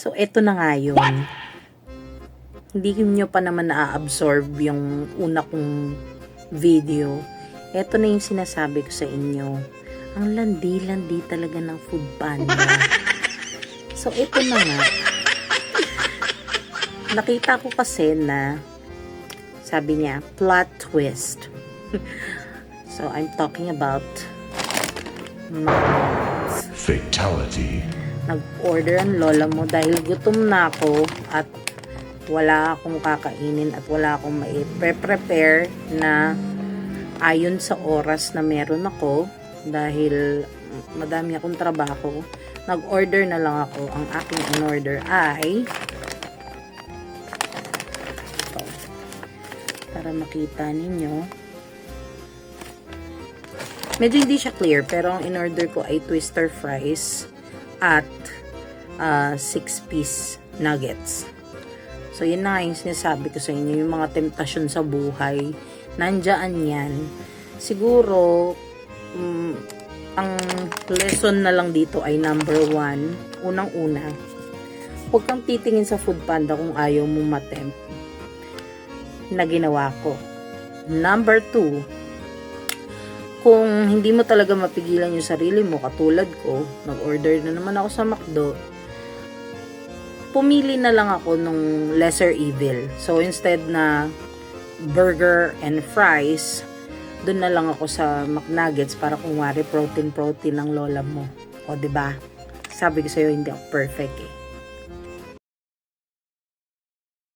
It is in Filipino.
So, eto na nga yun. Hindi nyo pa naman na-absorb yung una kong video. Eto na yung sinasabi ko sa inyo. Ang landi-landi talaga ng Food Panda. So, eto na nga. Nakita ko kasi na sabi niya, plot twist. So, I'm talking about McDonald's. Fatality. Nag-order ang lola mo dahil gutom na ako at wala akong kakainin at wala akong mai-prepare na ayon sa oras na meron ako dahil madami akong trabaho. Nag-order na lang ako. Ang aking in-order ay ito, para makita ninyo. Medyo hindi siya clear pero ang in-order ko ay twister fries at 6-piece nuggets. So, yun na yung sinasabi ko sa inyo, yung mga temptasyon sa buhay, nandyan yan. Siguro, ang lesson na lang dito ay number 1, unang-una, huwag kang titingin sa Food Panda kung ayaw mo matempt na ginawa ko. Number 2, kung hindi mo talaga mapigilan yung sarili mo, katulad ko, nag-order na naman ako sa McDo, pumili na lang ako nung lesser evil. So, instead na burger and fries, dun na lang ako sa McNuggets para kung wari protein ang lola mo. O, diba? Sabi ko sa'yo, hindi ako perfect eh.